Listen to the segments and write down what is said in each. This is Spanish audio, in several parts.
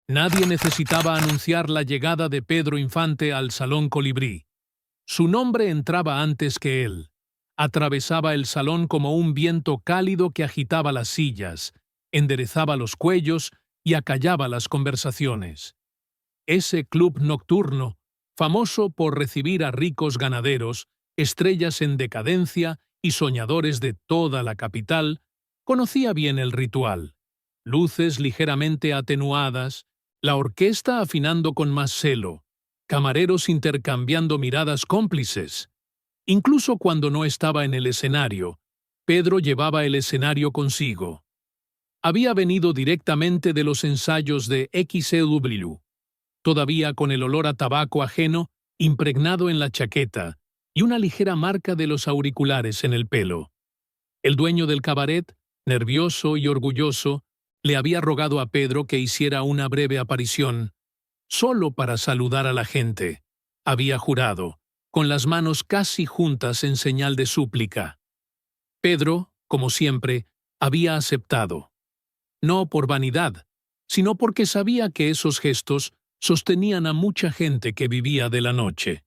Nadie necesitaba anunciar la llegada de Pedro Infante al Salón Colibrí. Su nombre entraba antes que él. Atravesaba el salón como un viento cálido que agitaba las sillas, enderezaba los cuellos y acallaba las conversaciones. Ese club nocturno, famoso por recibir a ricos ganaderos, estrellas en decadencia y soñadores de toda la capital, conocía bien el ritual. Luces ligeramente atenuadas, la orquesta afinando con más celo, camareros intercambiando miradas cómplices. Incluso cuando no estaba en el escenario, Pedro llevaba el escenario consigo. Había venido directamente de los ensayos de XEW, todavía con el olor a tabaco ajeno impregnado en la chaqueta y una ligera marca de los auriculares en el pelo. El dueño del cabaret, nervioso y orgulloso, le había rogado a Pedro que hiciera una breve aparición, solo para saludar a la gente. Había jurado, con las manos casi juntas en señal de súplica. Pedro, como siempre, había aceptado. No por vanidad, sino porque sabía que esos gestos sostenían a mucha gente que vivía de la noche.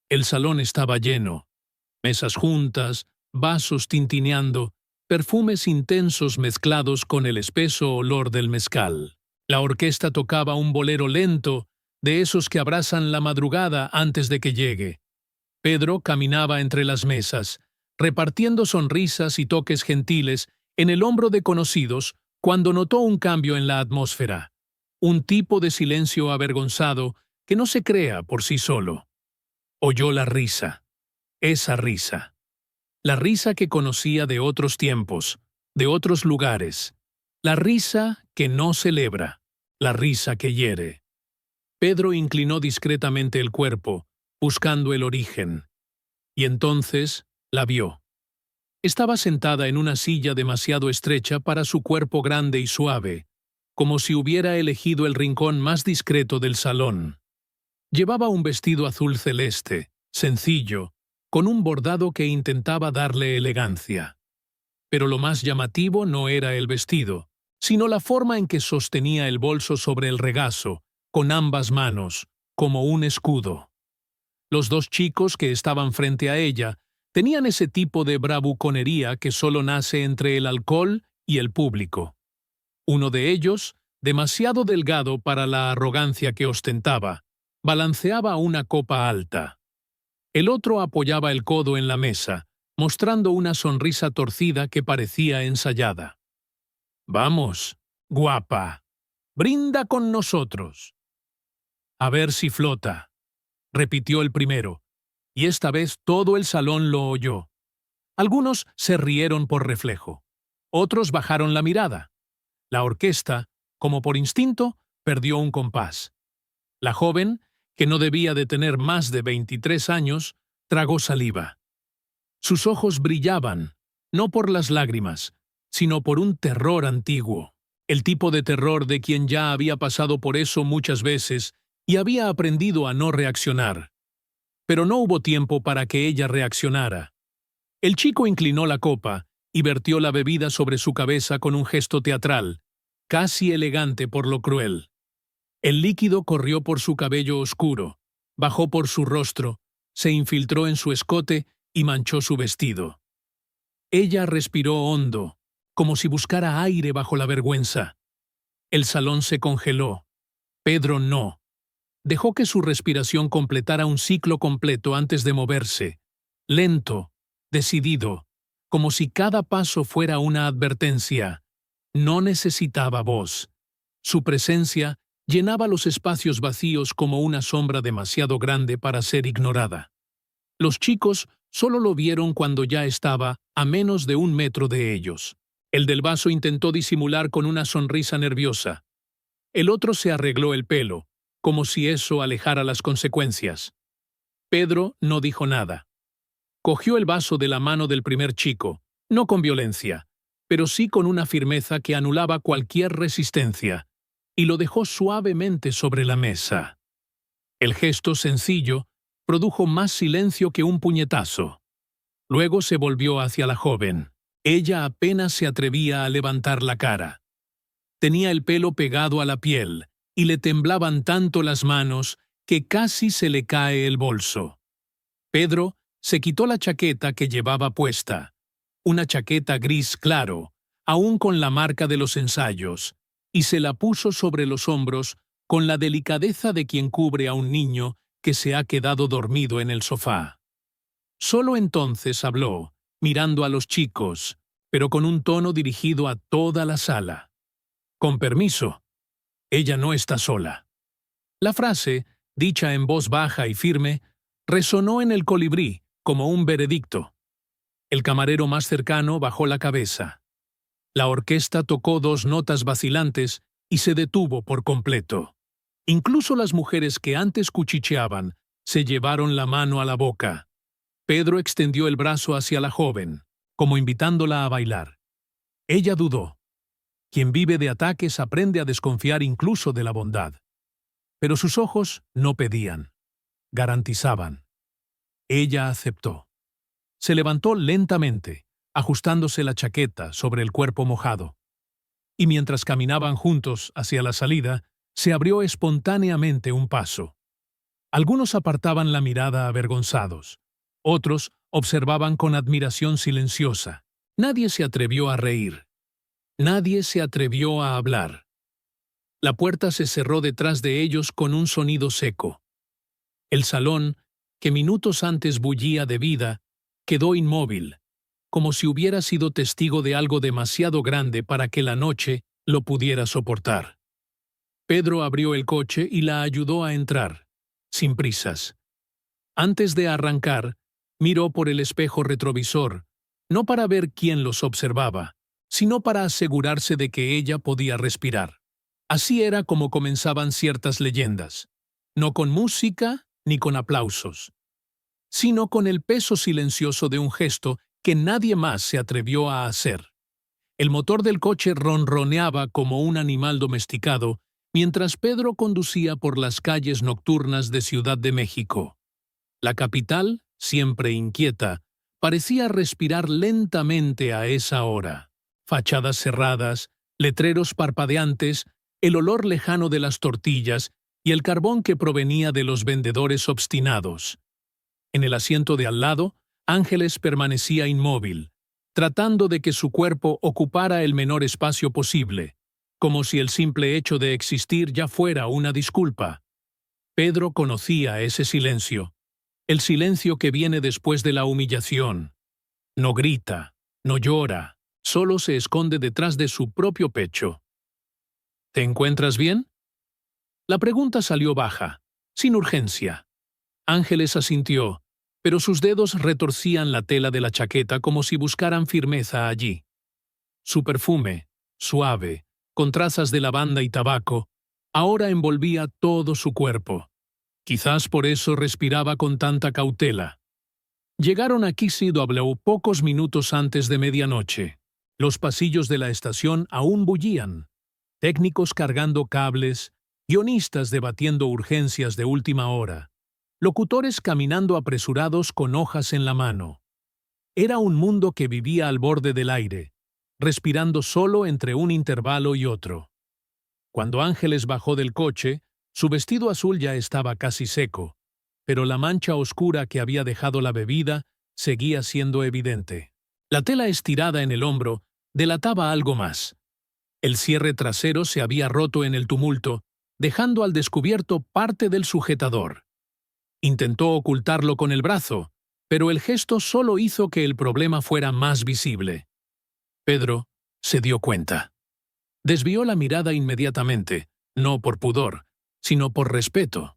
El salón estaba lleno. Mesas juntas, vasos tintineando, perfumes intensos mezclados con el espeso olor del mezcal. La orquesta tocaba un bolero lento, de esos que abrazan la madrugada antes de que llegue. Pedro caminaba entre las mesas, repartiendo sonrisas y toques gentiles en el hombro de conocidos cuando notó un cambio en la atmósfera. Un tipo de silencio avergonzado que no se crea por sí solo. Oyó la risa. Esa risa. La risa que conocía de otros tiempos, de otros lugares. La risa que no celebra. La risa que hiere. Pedro inclinó discretamente el cuerpo, buscando el origen. Y entonces la vio. Estaba sentada en una silla demasiado estrecha para su cuerpo grande y suave, como si hubiera elegido el rincón más discreto del salón. Llevaba un vestido azul celeste, sencillo, con un bordado que intentaba darle elegancia. Pero lo más llamativo no era el vestido, sino la forma en que sostenía el bolso sobre el regazo, con ambas manos, como un escudo. Los dos chicos que estaban frente a ella tenían ese tipo de bravuconería que solo nace entre el alcohol y el público. Uno de ellos, demasiado delgado para la arrogancia que ostentaba, balanceaba una copa alta. El otro apoyaba el codo en la mesa, mostrando una sonrisa torcida que parecía ensayada. «Vamos, guapa, brinda con nosotros». «A ver si flota», repitió el primero, y esta vez todo el salón lo oyó. Algunos se rieron por reflejo. Otros bajaron la mirada. La orquesta, como por instinto, perdió un compás. La joven, que no debía de tener más de 23 años, tragó saliva. Sus ojos brillaban, no por las lágrimas, sino por un terror antiguo, el tipo de terror de quien ya había pasado por eso muchas veces y había aprendido a no reaccionar. Pero no hubo tiempo para que ella reaccionara. El chico inclinó la copa y vertió la bebida sobre su cabeza con un gesto teatral, casi elegante por lo cruel. El líquido corrió por su cabello oscuro, bajó por su rostro, se infiltró en su escote y manchó su vestido. Ella respiró hondo, como si buscara aire bajo la vergüenza. El salón se congeló. Pedro no. Dejó que su respiración completara un ciclo completo antes de moverse, lento, decidido, como si cada paso fuera una advertencia. No necesitaba voz. Su presencia llenaba los espacios vacíos como una sombra demasiado grande para ser ignorada. Los chicos solo lo vieron cuando ya estaba a menos de 1 metro de ellos. El del vaso intentó disimular con una sonrisa nerviosa. El otro se arregló el pelo, como si eso alejara las consecuencias. Pedro no dijo nada. Cogió el vaso de la mano del primer chico, no con violencia, pero sí con una firmeza que anulaba cualquier resistencia, y lo dejó suavemente sobre la mesa. El gesto sencillo produjo más silencio que un puñetazo. Luego se volvió hacia la joven. Ella apenas se atrevía a levantar la cara. Tenía el pelo pegado a la piel, y le temblaban tanto las manos que casi se le cae el bolso. Pedro se quitó la chaqueta que llevaba puesta, una chaqueta gris claro, aún con la marca de los ensayos, y se la puso sobre los hombros con la delicadeza de quien cubre a un niño que se ha quedado dormido en el sofá. Solo entonces habló, mirando a los chicos, pero con un tono dirigido a toda la sala. «Con permiso, ella no está sola». La frase, dicha en voz baja y firme, resonó en el colibrí como un veredicto. El camarero más cercano bajó la cabeza. La orquesta tocó 2 notas vacilantes y se detuvo por completo. Incluso las mujeres que antes cuchicheaban se llevaron la mano a la boca. Pedro extendió el brazo hacia la joven, como invitándola a bailar. Ella dudó. Quien vive de ataques aprende a desconfiar incluso de la bondad. Pero sus ojos no pedían, garantizaban. Ella aceptó. Se levantó lentamente, ajustándose la chaqueta sobre el cuerpo mojado. Y mientras caminaban juntos hacia la salida, se abrió espontáneamente un paso. Algunos apartaban la mirada avergonzados. Otros observaban con admiración silenciosa. Nadie se atrevió a reír. Nadie se atrevió a hablar. La puerta se cerró detrás de ellos con un sonido seco. El salón, que minutos antes bullía de vida, quedó inmóvil, como si hubiera sido testigo de algo demasiado grande para que la noche lo pudiera soportar. Pedro abrió el coche y la ayudó a entrar, sin prisas. Antes de arrancar, miró por el espejo retrovisor, no para ver quién los observaba, sino para asegurarse de que ella podía respirar. Así era como comenzaban ciertas leyendas, no con música ni con aplausos, sino con el peso silencioso de un gesto que nadie más se atrevió a hacer. El motor del coche ronroneaba como un animal domesticado mientras Pedro conducía por las calles nocturnas de Ciudad de México. La capital, siempre inquieta, parecía respirar lentamente a esa hora. Fachadas cerradas, letreros parpadeantes, el olor lejano de las tortillas y el carbón que provenía de los vendedores obstinados. En el asiento de al lado, Ángeles permanecía inmóvil, tratando de que su cuerpo ocupara el menor espacio posible, como si el simple hecho de existir ya fuera una disculpa. Pedro conocía ese silencio, el silencio que viene después de la humillación. No grita, no llora, solo se esconde detrás de su propio pecho. ¿Te encuentras bien? La pregunta salió baja, sin urgencia. Ángeles asintió, pero sus dedos retorcían la tela de la chaqueta como si buscaran firmeza allí. Su perfume, suave, con trazas de lavanda y tabaco, ahora envolvía todo su cuerpo. Quizás por eso respiraba con tanta cautela. Llegaron a KCW pocos minutos antes de medianoche. Los pasillos de la estación aún bullían. Técnicos cargando cables, guionistas debatiendo urgencias de última hora, locutores caminando apresurados con hojas en la mano. Era un mundo que vivía al borde del aire, respirando solo entre un intervalo y otro. Cuando Ángeles bajó del coche, su vestido azul ya estaba casi seco, pero la mancha oscura que había dejado la bebida seguía siendo evidente. La tela estirada en el hombro delataba algo más. El cierre trasero se había roto en el tumulto, dejando al descubierto parte del sujetador. Intentó ocultarlo con el brazo, pero el gesto solo hizo que el problema fuera más visible. Pedro se dio cuenta. Desvió la mirada inmediatamente, no por pudor, sino por respeto.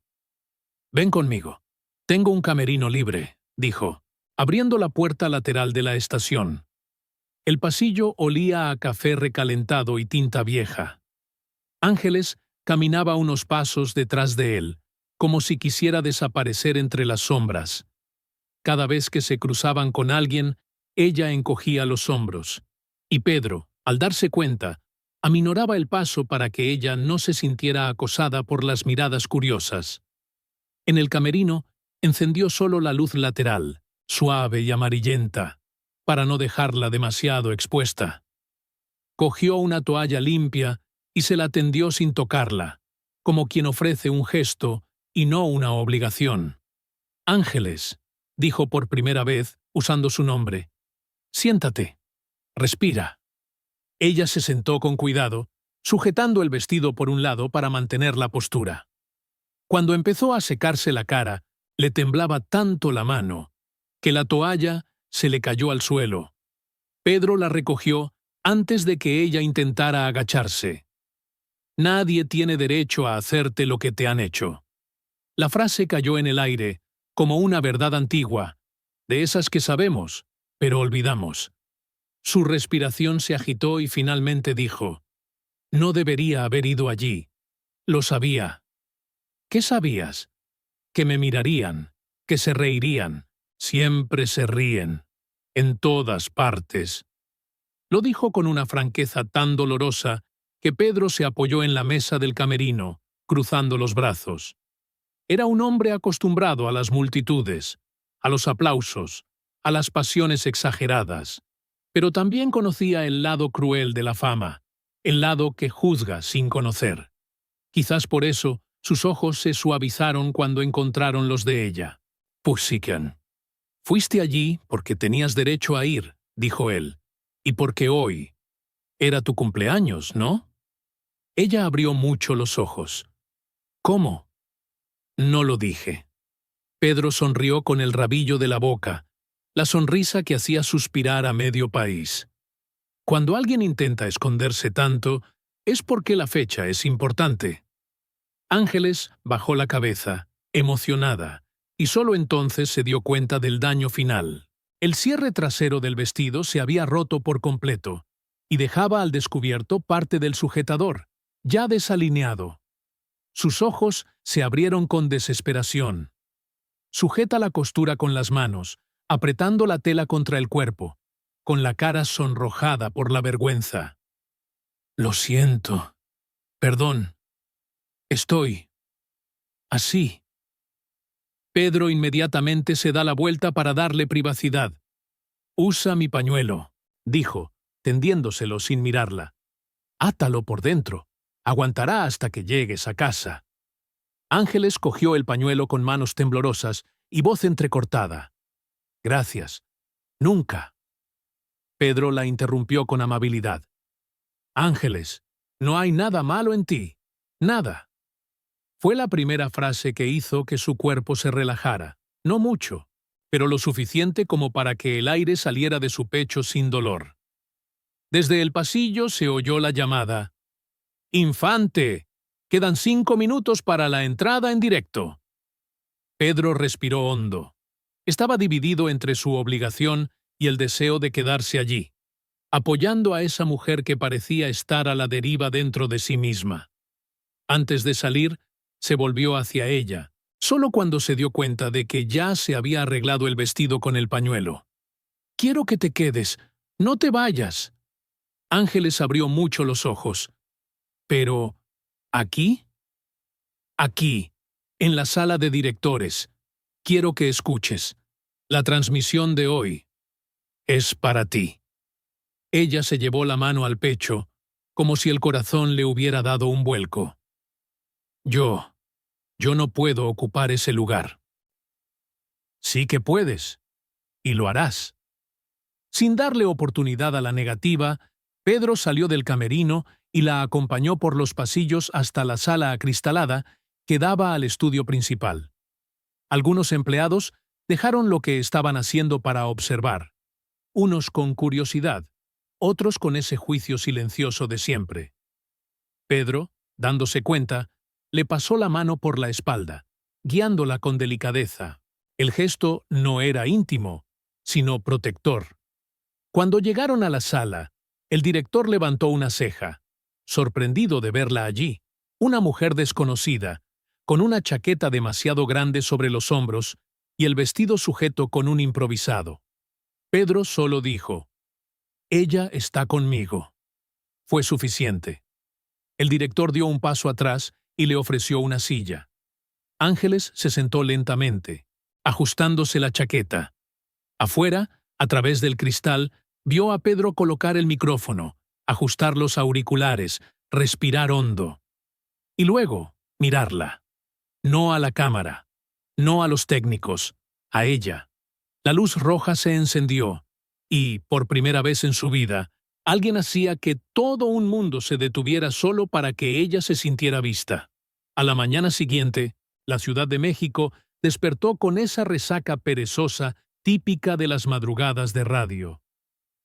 «Ven conmigo. Tengo un camerino libre», dijo, abriendo la puerta lateral de la estación. El pasillo olía a café recalentado y tinta vieja. Ángeles caminaba unos pasos detrás de él, como si quisiera desaparecer entre las sombras. Cada vez que se cruzaban con alguien, ella encogía los hombros. Y Pedro, al darse cuenta, aminoraba el paso para que ella no se sintiera acosada por las miradas curiosas. En el camerino, encendió solo la luz lateral, suave y amarillenta, para no dejarla demasiado expuesta. Cogió una toalla limpia y se la tendió sin tocarla, como quien ofrece un gesto y no una obligación. Ángeles, dijo por primera vez, usando su nombre. Siéntate. Respira. Ella se sentó con cuidado, sujetando el vestido por un lado para mantener la postura. Cuando empezó a secarse la cara, le temblaba tanto la mano que la toalla se le cayó al suelo. Pedro la recogió antes de que ella intentara agacharse. Nadie tiene derecho a hacerte lo que te han hecho. La frase cayó en el aire, como una verdad antigua, de esas que sabemos, pero olvidamos. Su respiración se agitó y finalmente dijo: «No debería haber ido allí. Lo sabía». «¿Qué sabías?» «Que me mirarían, que se reirían. Siempre se ríen. En todas partes». Lo dijo con una franqueza tan dolorosa que Pedro se apoyó en la mesa del camerino, cruzando los brazos. Era un hombre acostumbrado a las multitudes, a los aplausos, a las pasiones exageradas, pero también conocía el lado cruel de la fama, el lado que juzga sin conocer. Quizás por eso sus ojos se suavizaron cuando encontraron los de ella. «Pussycan, fuiste allí porque tenías derecho a ir», dijo él, «y porque hoy era tu cumpleaños, ¿no?» Ella abrió mucho los ojos. «¿Cómo?» «No lo dije». Pedro sonrió con el rabillo de la boca, la sonrisa que hacía suspirar a medio país. Cuando alguien intenta esconderse tanto, es porque la fecha es importante. Ángeles bajó la cabeza, emocionada, y solo entonces se dio cuenta del daño final. El cierre trasero del vestido se había roto por completo, y dejaba al descubierto parte del sujetador, ya desalineado. Sus ojos se abrieron con desesperación. Sujeta la costura con las manos, apretando la tela contra el cuerpo, con la cara sonrojada por la vergüenza. «Lo siento. Perdón. Estoy así». Pedro inmediatamente se da la vuelta para darle privacidad. «Usa mi pañuelo», dijo, tendiéndoselo sin mirarla. «Átalo por dentro. Aguantará hasta que llegues a casa». Ángeles cogió el pañuelo con manos temblorosas y voz entrecortada. «Gracias. Nunca». Pedro la interrumpió con amabilidad. «Ángeles, no hay nada malo en ti. Nada». Fue la primera frase que hizo que su cuerpo se relajara. No mucho, pero lo suficiente como para que el aire saliera de su pecho sin dolor. Desde el pasillo se oyó la llamada. «Infante, quedan 5 minutos para la entrada en directo». Pedro respiró hondo. Estaba dividido entre su obligación y el deseo de quedarse allí, apoyando a esa mujer que parecía estar a la deriva dentro de sí misma. Antes de salir, se volvió hacia ella, solo cuando se dio cuenta de que ya se había arreglado el vestido con el pañuelo. «Quiero que te quedes. No te vayas». Ángeles abrió mucho los ojos. «¿Pero aquí?» «Aquí, en la sala de directores. Quiero que escuches. La transmisión de hoy es para ti». Ella se llevó la mano al pecho, como si el corazón le hubiera dado un vuelco. Yo no puedo ocupar ese lugar». «Sí que puedes, y lo harás». Sin darle oportunidad a la negativa, Pedro salió del camerino y la acompañó por los pasillos hasta la sala acristalada que daba al estudio principal. Algunos empleados dejaron lo que estaban haciendo para observar, unos con curiosidad, otros con ese juicio silencioso de siempre. Pedro, dándose cuenta, le pasó la mano por la espalda, guiándola con delicadeza. El gesto no era íntimo, sino protector. Cuando llegaron a la sala, el director levantó una ceja, sorprendido de verla allí, una mujer desconocida, con una chaqueta demasiado grande sobre los hombros y el vestido sujeto con un improvisado. Pedro solo dijo: «Ella está conmigo». Fue suficiente. El director dio un paso atrás y le ofreció una silla. Ángeles se sentó lentamente, ajustándose la chaqueta. Afuera, a través del cristal, vio a Pedro colocar el micrófono, ajustar los auriculares, respirar hondo. Y luego, mirarla. No a la cámara, no a los técnicos, a ella. La luz roja se encendió y, por primera vez en su vida, alguien hacía que todo un mundo se detuviera solo para que ella se sintiera vista. A la mañana siguiente, la Ciudad de México despertó con esa resaca perezosa típica de las madrugadas de radio.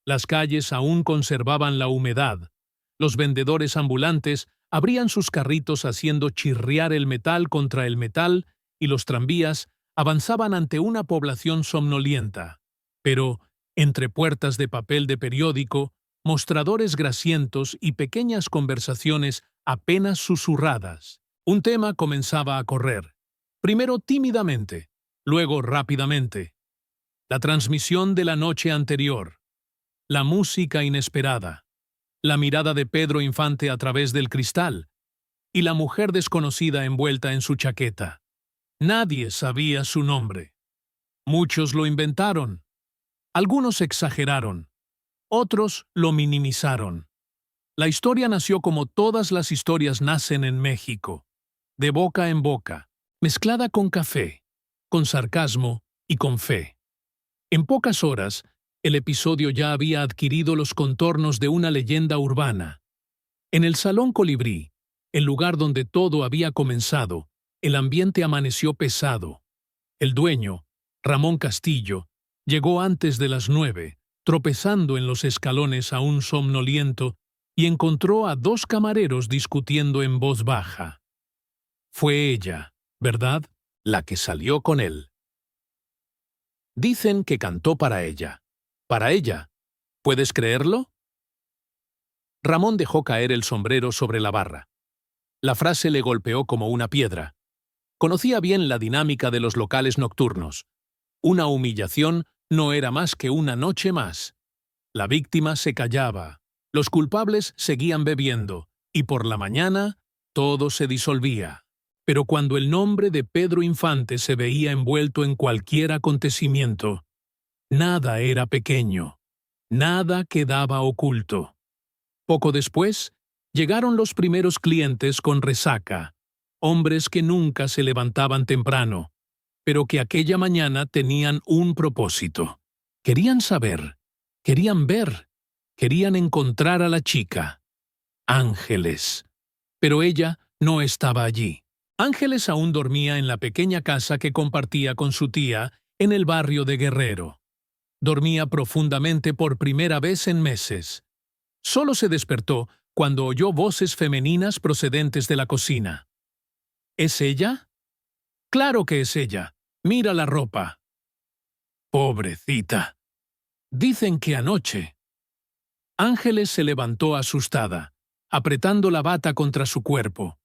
Las calles aún conservaban la humedad. Los vendedores ambulantes abrían sus carritos haciendo chirriar el metal contra el metal y los tranvías avanzaban ante una población somnolienta. Pero, entre puertas de papel de periódico, mostradores grasientos y pequeñas conversaciones apenas susurradas, un tema comenzaba a correr. Primero tímidamente, luego rápidamente. La transmisión de la noche anterior. La música inesperada. La mirada de Pedro Infante a través del cristal. Y la mujer desconocida envuelta en su chaqueta. Nadie sabía su nombre. Muchos lo inventaron. Algunos exageraron. Otros lo minimizaron. La historia nació como todas las historias nacen en México. De boca en boca, mezclada con café, con sarcasmo y con fe. En pocas horas, el episodio ya había adquirido los contornos de una leyenda urbana. En el Salón Colibrí, el lugar donde todo había comenzado, el ambiente amaneció pesado. El dueño, Ramón Castillo, llegó antes de las 9, tropezando en los escalones aún somnoliento, y encontró a dos camareros discutiendo en voz baja. Fue ella, ¿verdad?, la que salió con él. Dicen que cantó para ella. ¿Para ella? ¿Puedes creerlo? Ramón dejó caer el sombrero sobre la barra. La frase le golpeó como una piedra. Conocía bien la dinámica de los locales nocturnos. Una humillación no era más que una noche más. La víctima se callaba, los culpables seguían bebiendo, y por la mañana todo se disolvía. Pero cuando el nombre de Pedro Infante se veía envuelto en cualquier acontecimiento, nada era pequeño, nada quedaba oculto. Poco después, llegaron los primeros clientes con resaca, hombres que nunca se levantaban temprano, pero que aquella mañana tenían un propósito. Querían saber, querían ver, querían encontrar a la chica. Ángeles. Pero ella no estaba allí. Ángeles aún dormía en la pequeña casa que compartía con su tía en el barrio de Guerrero. Dormía profundamente por primera vez en meses. Solo se despertó cuando oyó voces femeninas procedentes de la cocina. ¿Es ella? Claro que es ella. Mira la ropa. Pobrecita. Dicen que anoche. Ángeles se levantó asustada, apretando la bata contra su cuerpo.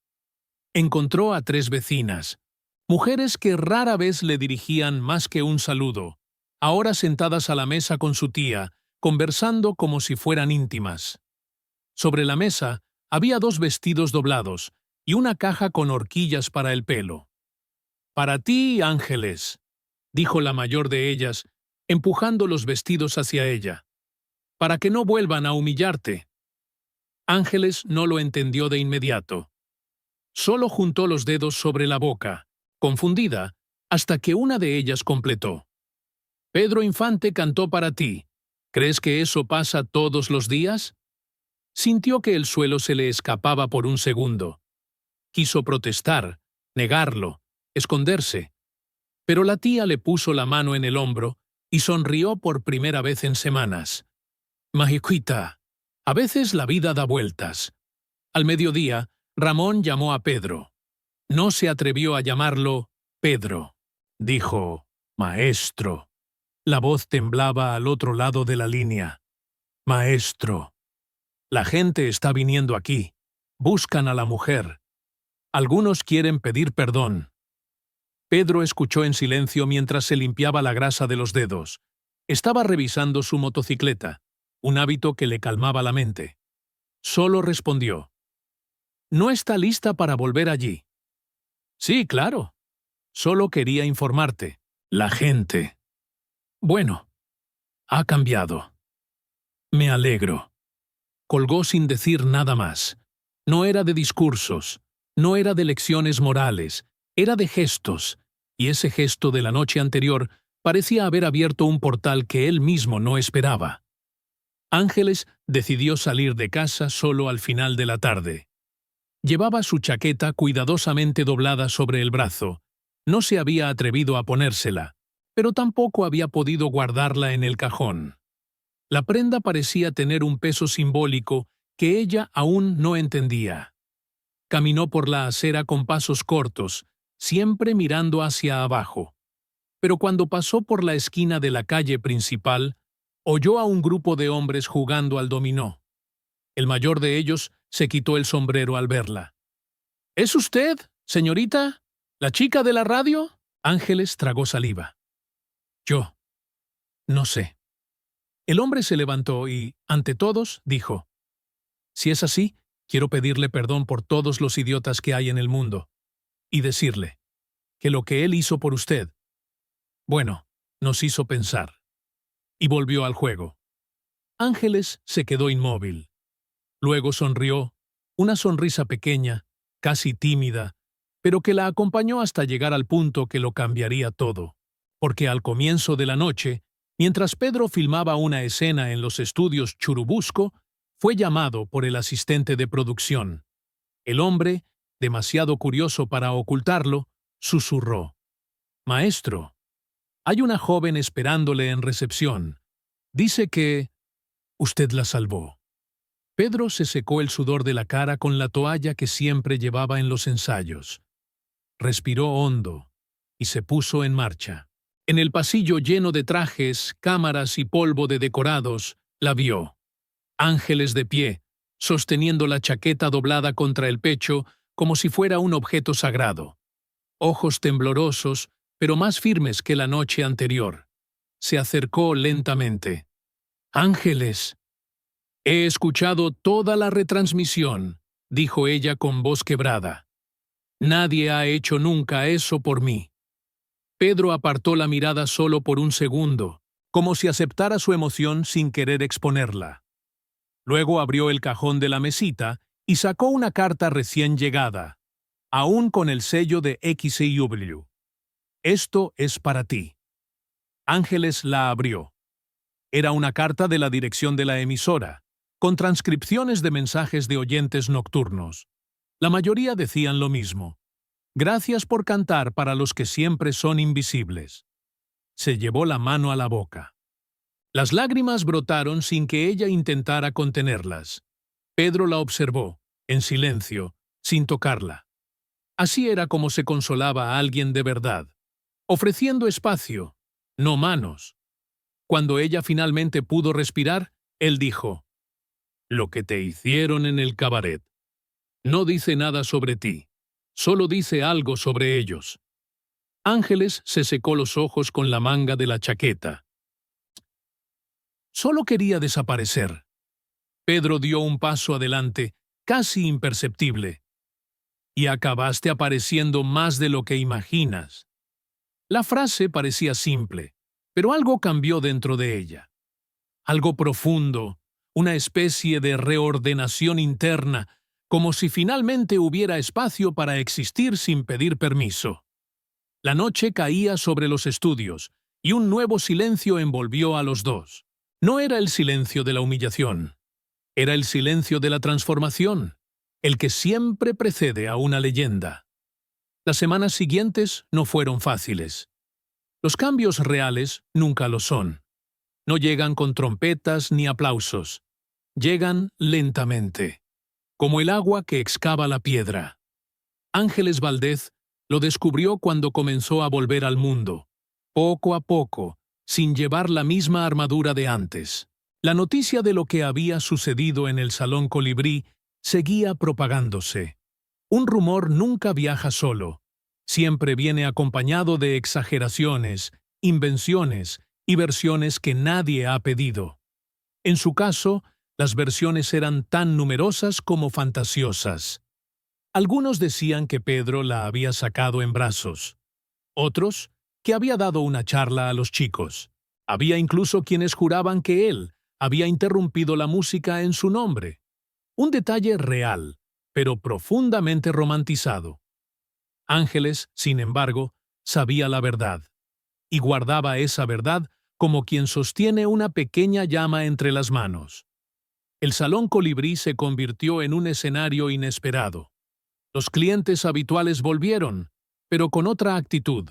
Encontró a 3 vecinas, mujeres que rara vez le dirigían más que un saludo, ahora sentadas a la mesa con su tía, conversando como si fueran íntimas. Sobre la mesa había 2 vestidos doblados y una caja con horquillas para el pelo. «Para ti, Ángeles», dijo la mayor de ellas, empujando los vestidos hacia ella, «para que no vuelvan a humillarte». Ángeles no lo entendió de inmediato. Solo juntó los dedos sobre la boca, confundida, hasta que una de ellas completó. «Pedro Infante cantó para ti. ¿Crees que eso pasa todos los días?» Sintió que el suelo se le escapaba por un segundo. Quiso protestar, negarlo, esconderse. Pero la tía le puso la mano en el hombro y sonrió por primera vez en semanas. «Majicuita, a veces la vida da vueltas». Al mediodía, Ramón llamó a Pedro. No se atrevió a llamarlo Pedro. Dijo, «Maestro». La voz temblaba al otro lado de la línea. «Maestro. La gente está viniendo aquí. Buscan a la mujer. Algunos quieren pedir perdón». Pedro escuchó en silencio mientras se limpiaba la grasa de los dedos. Estaba revisando su motocicleta, un hábito que le calmaba la mente. Solo respondió, «No está lista para volver allí». «Sí, claro. Solo quería informarte. La gente». «Bueno, ha cambiado». «Me alegro». Colgó sin decir nada más. No era de discursos, No era de lecciones morales, era de gestos, y ese gesto de la noche anterior parecía haber abierto un portal que él mismo no esperaba. Ángeles decidió salir de casa solo al final de la tarde. Llevaba su chaqueta cuidadosamente doblada sobre el brazo. No se había atrevido a ponérsela, pero tampoco había podido guardarla en el cajón. La prenda parecía tener un peso simbólico que ella aún no entendía. Caminó por la acera con pasos cortos, siempre mirando hacia abajo. Pero cuando pasó por la esquina de la calle principal, oyó a un grupo de hombres jugando al dominó. El mayor de ellos se quitó el sombrero al verla. ¿Es usted, señorita? ¿La chica de la radio? Ángeles tragó saliva. Yo. No sé. El hombre se levantó y, ante todos, dijo: Si es así, quiero pedirle perdón por todos los idiotas que hay en el mundo, y decirle que lo que él hizo por usted, bueno, nos hizo pensar. Y volvió al juego. Ángeles se quedó inmóvil. Luego sonrió, una sonrisa pequeña, casi tímida, pero que la acompañó hasta llegar al punto que lo cambiaría todo. Porque al comienzo de la noche, mientras Pedro filmaba una escena en los estudios Churubusco, fue llamado por el asistente de producción. El hombre, demasiado curioso para ocultarlo, susurró: Maestro, hay una joven esperándole en recepción. Dice que usted la salvó. Pedro se secó el sudor de la cara con la toalla que siempre llevaba en los ensayos. Respiró hondo y se puso en marcha. En el pasillo lleno de trajes, cámaras y polvo de decorados, la vio. Ángeles de pie, sosteniendo la chaqueta doblada contra el pecho como si fuera un objeto sagrado. Ojos temblorosos, pero más firmes que la noche anterior. Se acercó lentamente. Ángeles. He escuchado toda la retransmisión, dijo ella con voz quebrada. Nadie ha hecho nunca eso por mí. Pedro apartó la mirada solo por un segundo, como si aceptara su emoción sin querer exponerla. Luego abrió el cajón de la mesita y sacó una carta recién llegada, aún con el sello de XCW. Esto es para ti. Ángeles la abrió. Era una carta de la dirección de la emisora, con transcripciones de mensajes de oyentes nocturnos. La mayoría decían lo mismo. Gracias por cantar para los que siempre son invisibles. Se llevó la mano a la boca. Las lágrimas brotaron sin que ella intentara contenerlas. Pedro la observó, en silencio, sin tocarla. Así era como se consolaba a alguien de verdad, ofreciendo espacio, no manos. Cuando ella finalmente pudo respirar, él dijo: Lo que te hicieron en el cabaret no dice nada sobre ti, solo dice algo sobre ellos. Ángeles se secó los ojos con la manga de la chaqueta. Solo quería desaparecer. Pedro dio un paso adelante, casi imperceptible. Y acabaste apareciendo más de lo que imaginas. La frase parecía simple, pero algo cambió dentro de ella. Algo profundo, una especie de reordenación interna, como si finalmente hubiera espacio para existir sin pedir permiso. La noche caía sobre los estudios, y un nuevo silencio envolvió a los dos. No era el silencio de la humillación, era el silencio de la transformación, el que siempre precede a una leyenda. Las semanas siguientes no fueron fáciles. Los cambios reales nunca lo son. No llegan con trompetas ni aplausos. Llegan lentamente, como el agua que excava la piedra. Ángeles Valdez lo descubrió cuando comenzó a volver al mundo, poco a poco, sin llevar la misma armadura de antes. La noticia de lo que había sucedido en el Salón Colibrí seguía propagándose. Un rumor nunca viaja solo. Siempre viene acompañado de exageraciones, invenciones y versiones que nadie ha pedido. En su caso, las versiones eran tan numerosas como fantasiosas. Algunos decían que Pedro la había sacado en brazos. Otros, que había dado una charla a los chicos. Había incluso quienes juraban que él había interrumpido la música en su nombre. Un detalle real, pero profundamente romantizado. Ángeles, sin embargo, sabía la verdad, y guardaba esa verdad como quien sostiene una pequeña llama entre las manos. El Salón Colibrí se convirtió en un escenario inesperado. Los clientes habituales volvieron, pero con otra actitud.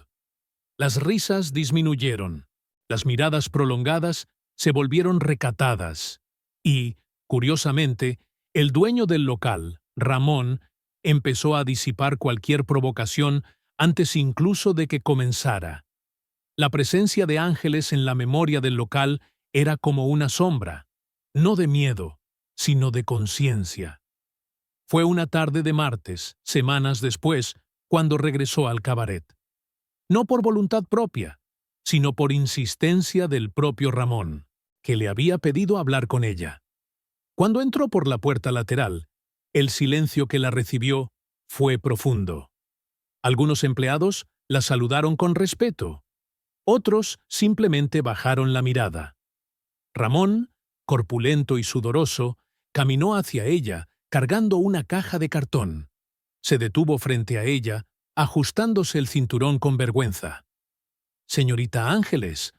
Las risas disminuyeron, las miradas prolongadas se volvieron recatadas, y, curiosamente, el dueño del local, Ramón, empezó a disipar cualquier provocación antes incluso de que comenzara. La presencia de Ángeles en la memoria del local era como una sombra, no de miedo, sino de conciencia. Fue una tarde de martes, semanas después, cuando regresó al cabaret. No por voluntad propia, sino por insistencia del propio Ramón, que le había pedido hablar con ella. Cuando entró por la puerta lateral, el silencio que la recibió fue profundo. Algunos empleados la saludaron con respeto. Otros simplemente bajaron la mirada. Ramón, corpulento y sudoroso, caminó hacia ella, cargando una caja de cartón. Se detuvo frente a ella, ajustándose el cinturón con vergüenza. «Señorita Ángeles»,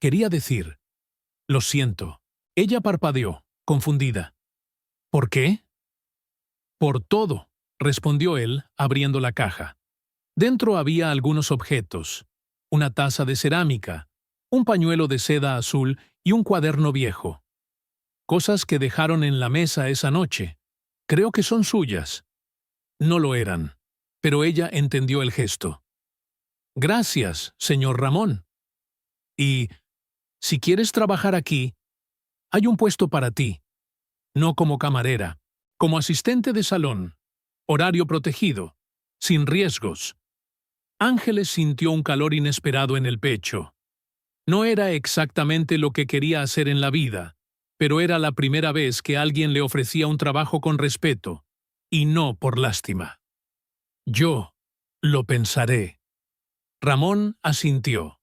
quería decir. «Lo siento». Ella parpadeó, confundida. «¿Por qué?» «Por todo», respondió él, abriendo la caja. Dentro había algunos objetos: una taza de cerámica, un pañuelo de seda azul y un cuaderno viejo. Cosas que dejaron en la mesa esa noche. Creo que son suyas. No lo eran, pero ella entendió el gesto. «Gracias, señor Ramón. Y, si quieres trabajar aquí, hay un puesto para ti. No como camarera, como asistente de salón. Horario protegido, sin riesgos». Ángeles sintió un calor inesperado en el pecho. No era exactamente lo que quería hacer en la vida, pero era la primera vez que alguien le ofrecía un trabajo con respeto, y no por lástima. «Yo lo pensaré». Ramón asintió,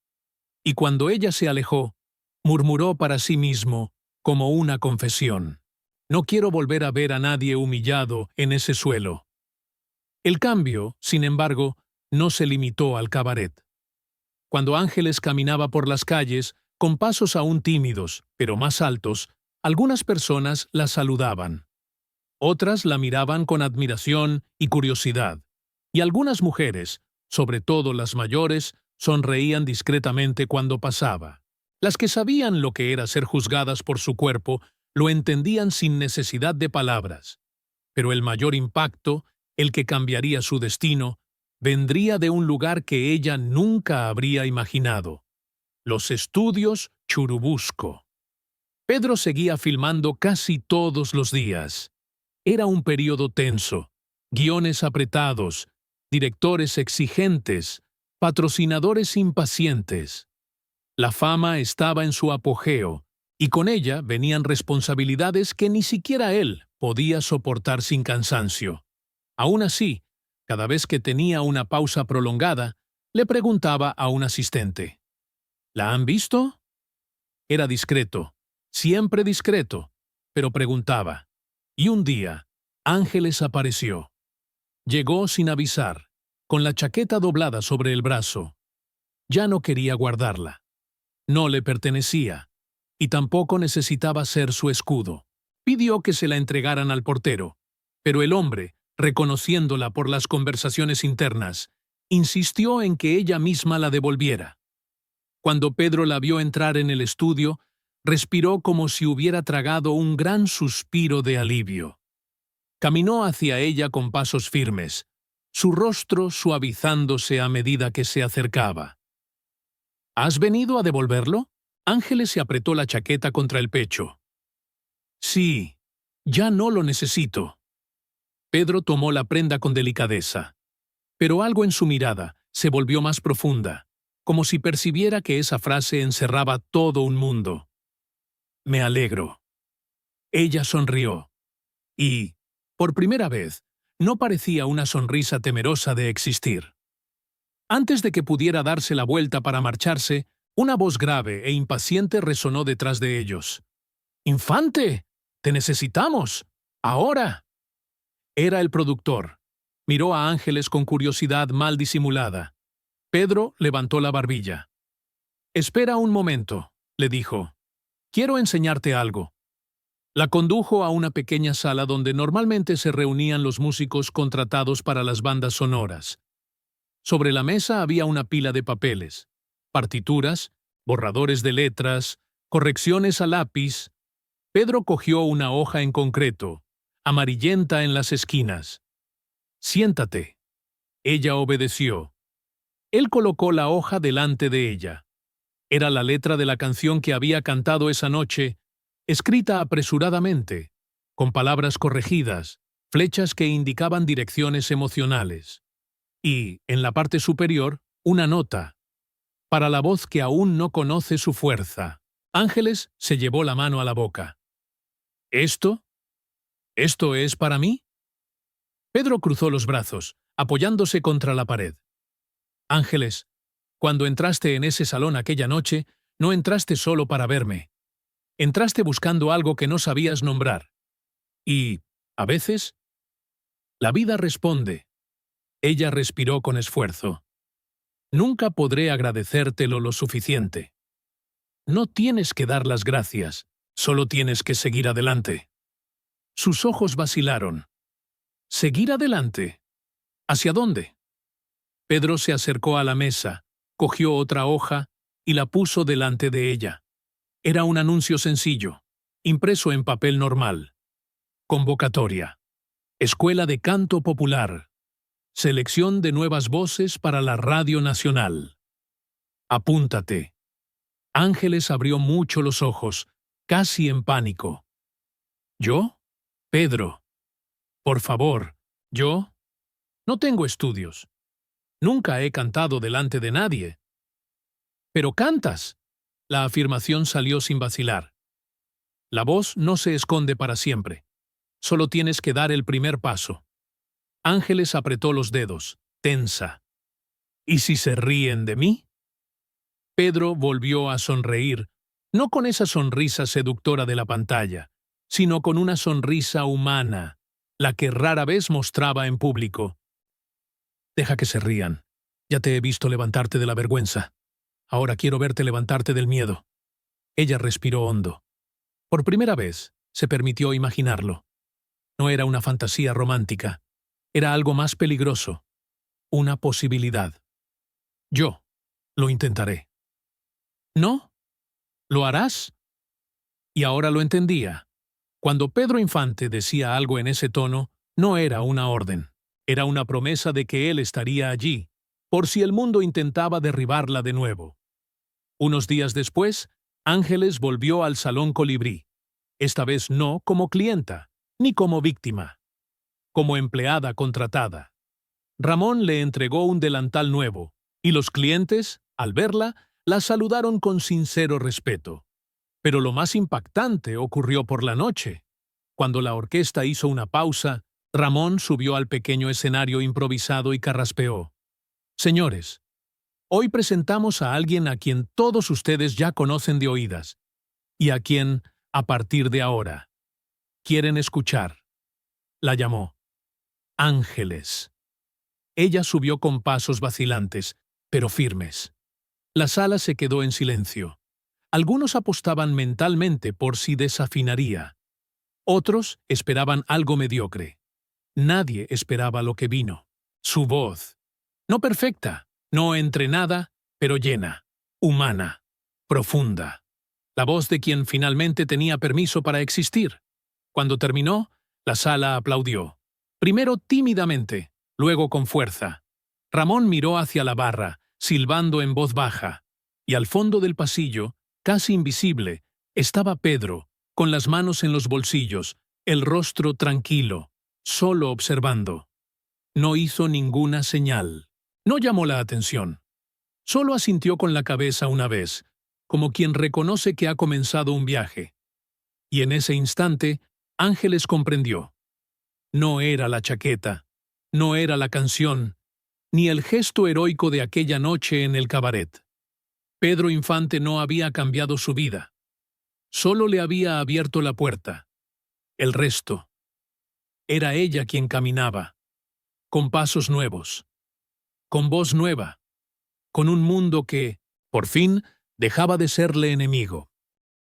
y cuando ella se alejó, murmuró para sí mismo, como una confesión: «No quiero volver a ver a nadie humillado en ese suelo». El cambio, sin embargo, no se limitó al cabaret. Cuando Ángeles caminaba por las calles, con pasos aún tímidos, pero más altos, algunas personas la saludaban. Otras la miraban con admiración y curiosidad, y algunas mujeres, sobre todo las mayores, sonreían discretamente cuando pasaba. Las que sabían lo que era ser juzgadas por su cuerpo lo entendían sin necesidad de palabras. Pero el mayor impacto, el que cambiaría su destino, vendría de un lugar que ella nunca habría imaginado: los estudios Churubusco. Pedro seguía filmando casi todos los días. Era un periodo tenso, guiones apretados, directores exigentes, patrocinadores impacientes. La fama estaba en su apogeo, y con ella venían responsabilidades que ni siquiera él podía soportar sin cansancio. Aún así, cada vez que tenía una pausa prolongada, le preguntaba a un asistente: «¿La han visto?». Era discreto, siempre discreto, pero preguntaba. Y un día, Ángeles apareció. Llegó sin avisar, con la chaqueta doblada sobre el brazo. Ya no quería guardarla. No le pertenecía, y tampoco necesitaba ser su escudo. Pidió que se la entregaran al portero, pero el hombre, reconociéndola por las conversaciones internas, insistió en que ella misma la devolviera. Cuando Pedro la vio entrar en el estudio, respiró como si hubiera tragado un gran suspiro de alivio. Caminó hacia ella con pasos firmes, su rostro suavizándose a medida que se acercaba. «¿Has venido a devolverlo?». Ángeles se apretó la chaqueta contra el pecho. «Sí, ya no lo necesito». Pedro tomó la prenda con delicadeza, pero algo en su mirada se volvió más profunda, como si percibiera que esa frase encerraba todo un mundo. «Me alegro». Ella sonrió, y, por primera vez, no parecía una sonrisa temerosa de existir. Antes de que pudiera darse la vuelta para marcharse, una voz grave e impaciente resonó detrás de ellos. «¡Infante! ¡Te necesitamos! ¡Ahora!». Era el productor. Miró a Ángeles con curiosidad mal disimulada. Pedro levantó la barbilla. «Espera un momento», le dijo. «Quiero enseñarte algo». La condujo a una pequeña sala donde normalmente se reunían los músicos contratados para las bandas sonoras. Sobre la mesa había una pila de papeles, partituras, borradores de letras, correcciones a lápiz. Pedro cogió una hoja en concreto, amarillenta en las esquinas. «Siéntate». Ella obedeció. Él colocó la hoja delante de ella. Era la letra de la canción que había cantado esa noche, escrita apresuradamente, con palabras corregidas, flechas que indicaban direcciones emocionales. Y, en la parte superior, una nota. Para la voz que aún no conoce su fuerza. Ángeles se llevó la mano a la boca. ¿Esto? ¿Esto es para mí? Pedro cruzó los brazos, apoyándose contra la pared. Ángeles, cuando entraste en ese salón aquella noche, no entraste solo para verme. Entraste buscando algo que no sabías nombrar. Y, a veces, la vida responde. Ella respiró con esfuerzo. Nunca podré agradecértelo lo suficiente. No tienes que dar las gracias, solo tienes que seguir adelante. Sus ojos vacilaron. ¿Seguir adelante? ¿Hacia dónde? Pedro se acercó a la mesa, cogió otra hoja y la puso delante de ella. Era un anuncio sencillo, impreso en papel normal. Convocatoria. Escuela de Canto Popular. Selección de nuevas voces para la Radio Nacional. Apúntate. Ángeles abrió mucho los ojos, casi en pánico. ¿Yo? Pedro. Por favor, ¿yo? No tengo estudios. Nunca he cantado delante de nadie. Pero cantas. La afirmación salió sin vacilar. La voz no se esconde para siempre. Solo tienes que dar el primer paso. Ángeles apretó los dedos, tensa. ¿Y si se ríen de mí? Pedro volvió a sonreír, no con esa sonrisa seductora de la pantalla, sino con una sonrisa humana, la que rara vez mostraba en público. Deja que se rían. Ya te he visto levantarte de la vergüenza. Ahora quiero verte levantarte del miedo. Ella respiró hondo. Por primera vez, se permitió imaginarlo. No era una fantasía romántica. Era algo más peligroso. Una posibilidad. Yo lo intentaré. ¿No? ¿Lo harás? Y ahora lo entendía. Cuando Pedro Infante decía algo en ese tono, no era una orden. Era una promesa de que él estaría allí, por si el mundo intentaba derribarla de nuevo. Unos días después, Ángeles volvió al Salón Colibrí. Esta vez no como clienta, ni como víctima. Como empleada contratada. Ramón le entregó un delantal nuevo, y los clientes, al verla, la saludaron con sincero respeto. Pero lo más impactante ocurrió por la noche. Cuando la orquesta hizo una pausa, Ramón subió al pequeño escenario improvisado y carraspeó. «Señores, hoy presentamos a alguien a quien todos ustedes ya conocen de oídas, y a quien, a partir de ahora, quieren escuchar». La llamó. Ángeles. Ella subió con pasos vacilantes, pero firmes. La sala se quedó en silencio. Algunos apostaban mentalmente por si desafinaría. Otros esperaban algo mediocre. Nadie esperaba lo que vino. Su voz. No perfecta, no entrenada, pero llena, humana, profunda. La voz de quien finalmente tenía permiso para existir. Cuando terminó, la sala aplaudió. Primero tímidamente, luego con fuerza. Ramón miró hacia la barra, silbando en voz baja, y al fondo del pasillo, casi invisible, estaba Pedro, con las manos en los bolsillos, el rostro tranquilo, solo observando. No hizo ninguna señal. No llamó la atención. Solo asintió con la cabeza una vez, como quien reconoce que ha comenzado un viaje. Y en ese instante, Ángeles comprendió. No era la chaqueta, no era la canción, ni el gesto heroico de aquella noche en el cabaret. Pedro Infante no había cambiado su vida. Solo le había abierto la puerta. El resto. Era ella quien caminaba, con pasos nuevos, con voz nueva, con un mundo que, por fin, dejaba de serle enemigo.